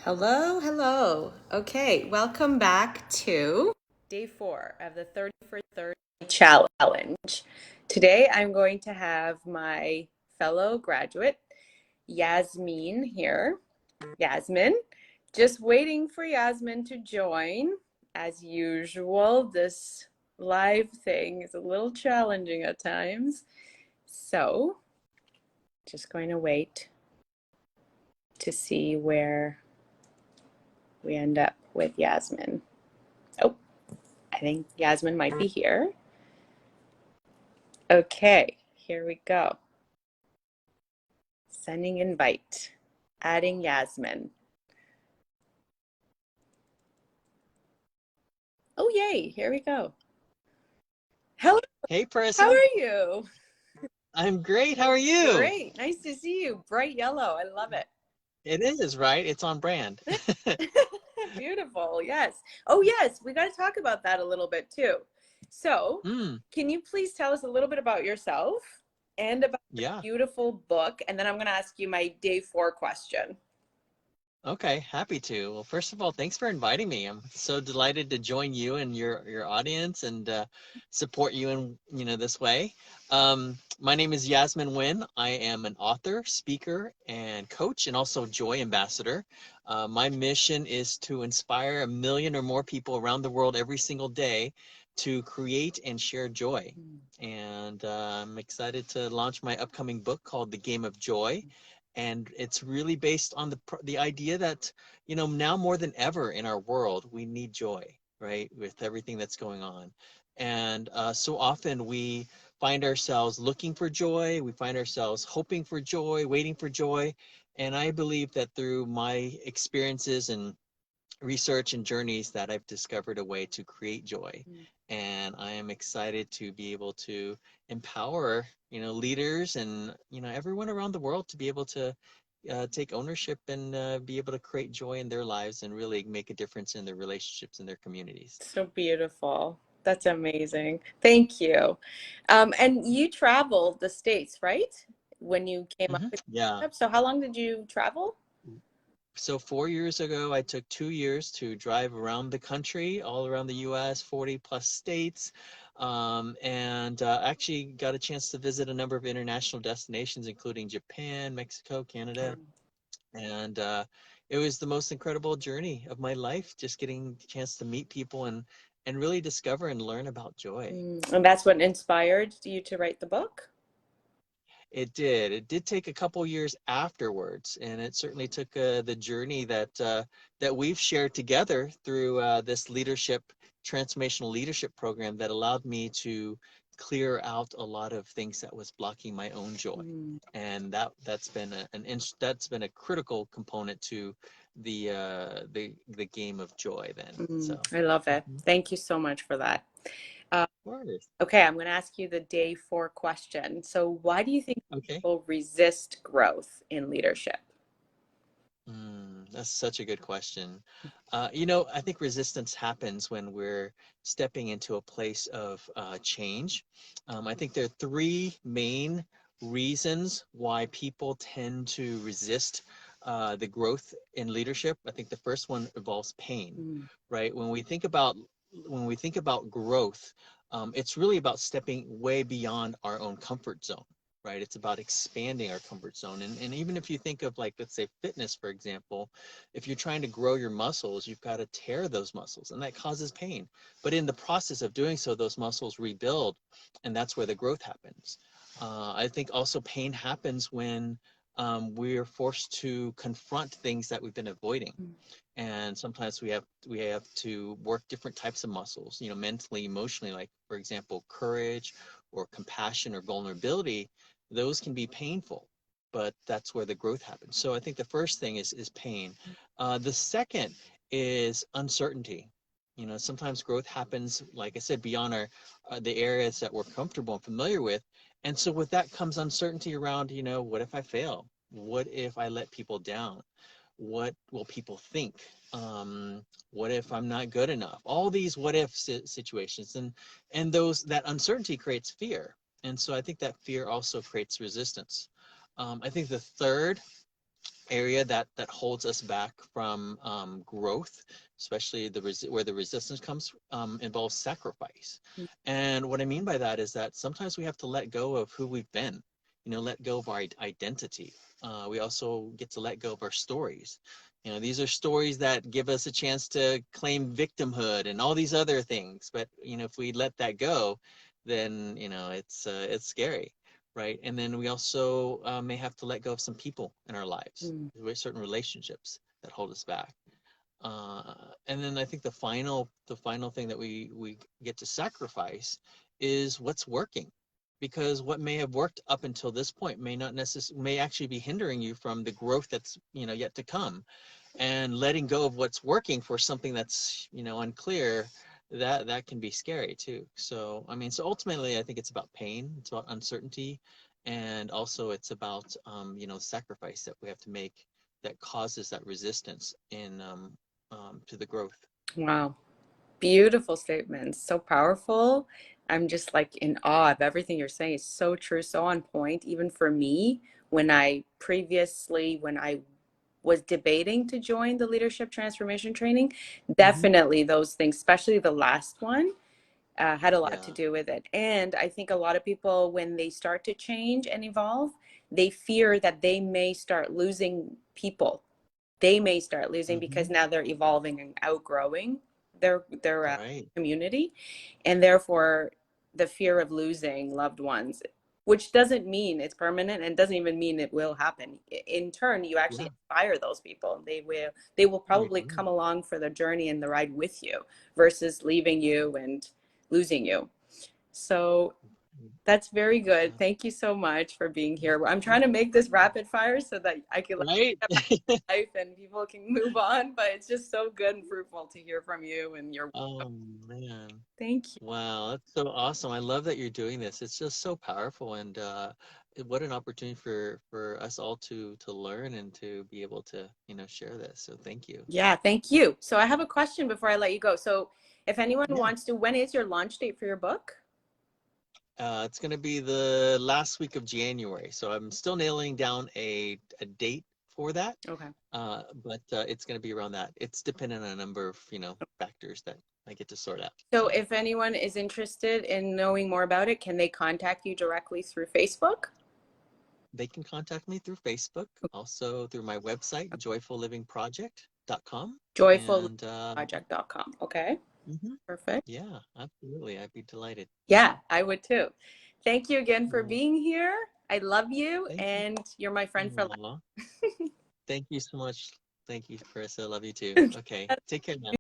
Hello, hello. Okay, welcome back to day 4 of the 30 for 30 challenge. Today I'm going to have my fellow graduate, Yasmin, here. Yasmin, just waiting for Yasmin to join. As usual, this live thing is a little challenging at times. So, just going to wait to see where we end up with Yasmin. Oh, I think Yasmin might be here. Okay, here we go. Sending invite, adding Yasmin. Oh, yay, here we go. Hello, Hey, how Prissa. are you? I'm great. How are you? Great, nice to see you. Bright yellow, I love it. It is, right? It's on brand. Beautiful, yes. Oh, yes, we got to talk about that a little bit too. So, Mm, can you please tell us a little bit about yourself and about your yeah. beautiful book? And then I'm going to ask you my day 4 question. Okay, happy to. Well, first of all, thanks for inviting me. I'm so delighted to join you and your audience and support you in this way. My name is Yasmin Nguyen. I am an author, speaker, and coach, and also joy ambassador. My mission is to inspire 1 million or more people around the world every single day to create and share joy. And I'm excited to launch my upcoming book called The Game of Joy, and it's really based on the idea that now more than ever in our world we need joy, right, with everything that's going on. And so often we find ourselves looking for joy, we find ourselves hoping for joy, waiting for joy. And I believe that through my experiences and research and journeys that I've discovered a way to create joy. And I am excited to be able to empower, leaders and, everyone around the world to be able to take ownership and be able to create joy in their lives and really make a difference in their relationships and their communities. So beautiful. That's amazing. Thank you. And you traveled the States, right? When you came up with Yeah. So how long did you travel? So 4 years ago, I took 2 years to drive around the country, all around the U.S., 40 plus states, and actually got a chance to visit a number of international destinations, including Japan, Mexico, Canada, and it was the most incredible journey of my life, just getting the chance to meet people and really discover and learn about joy. And that's what inspired you to write the book? It did. It did take a couple years afterwards, and it certainly took the journey that we've shared together through this transformational leadership program that allowed me to clear out a lot of things that was blocking my own joy, Mm, and that's been a critical component to the game of joy. Then, so I love it. mhm. Thank you so much for that. Uh, Of course. okay, I'm going to ask you the day 4 question. So why do you think Okay. people resist growth in leadership? That's such a good question. I think resistance happens when we're stepping into a place of change. I think there are three main reasons why people tend to resist the growth in leadership. I think the first one involves pain, Mm, right? When we think about growth, it's really about stepping way beyond our own comfort zone, right? It's about expanding our comfort zone. And even if you think of, like, let's say fitness, for example, if you're trying to grow your muscles, you've got to tear those muscles, and that causes pain. But in the process of doing so, those muscles rebuild, and that's where the growth happens. I think also pain happens when we're forced to confront things that we've been avoiding, mm, and sometimes we have to work different types of muscles, mentally, emotionally, like, for example, courage or compassion or vulnerability. Those can be painful, but that's where the growth happens. So I think the first thing is pain. The second is uncertainty. Sometimes growth happens, like I said, beyond the areas that we're comfortable and familiar with. And so with that comes uncertainty around, what if I fail? What if I let people down? What will people think? What if I'm not good enough? All these what if situations, and that uncertainty creates fear, and so I think that fear also creates resistance. I think the third area that holds us back from growth, especially where the resistance comes, involves sacrifice. And what I mean by that is that sometimes we have to let go of who we've been, let go of our identity. We also get to let go of our stories. These are stories that give us a chance to claim victimhood and all these other things. But if we let that go, then it's scary, right? And then we also may have to let go of some people in our lives, Mm. with certain relationships that hold us back. And then I think the final thing that we get to sacrifice is what's working, because what may have worked up until this point may actually be hindering you from the growth that's yet to come. And letting go of what's working for something that's unclear, that can be scary too. So I mean, so ultimately I think it's about pain, it's about uncertainty, and also it's about sacrifice that we have to make that causes that resistance to the growth. Wow. Beautiful statements. So powerful. I'm just like in awe of everything you're saying. It's so true, so on point. Even for me, when I was debating to join the leadership transformation training, Hmm. definitely those things, especially the last one, had a lot to Yeah. do with it. And I think a lot of people, when they start to change and evolve, they fear that they may start losing people. They may start losing Hmm. because now they're evolving and outgrowing their Right. community, and therefore the fear of losing loved ones, which doesn't mean it's permanent and doesn't even mean it will happen. In turn, you actually Yeah. inspire those people. They will You probably do. come along for the journey and the ride with you versus leaving you and losing you. So that's very good. Yeah. Thank you so much for being here. I'm trying to make this rapid fire so that I can like Right. get back to life and people can move on. But it's just so good and fruitful to hear from you and your. Oh man. Thank you. Wow, that's so awesome. I love that you're doing this. It's just so powerful, and what an opportunity for us all to learn and to be able to, share this. So thank you. Yeah, thank you. So I have a question before I let you go. So if anyone Yeah. wants to, when is your launch date for your book? It's going to be the last week of January, so I'm still nailing down a date for that. Okay. But it's going to be around that. It's dependent on a number of, factors that I get to sort out. So So if anyone is interested in knowing more about it, can they contact you directly through Facebook? they can contact me through Facebook, also through my website, joyfullivingproject.com. And Joyfulproject.com. Okay. mhm, Perfect. yeah, absolutely. I'd be delighted. Yeah, I would too. Thank you again for Well, being here. I love you, thank you. and you're my friend for Aw, thank you so much. Thank you, Carissa. Love you too. life. Okay, take care now.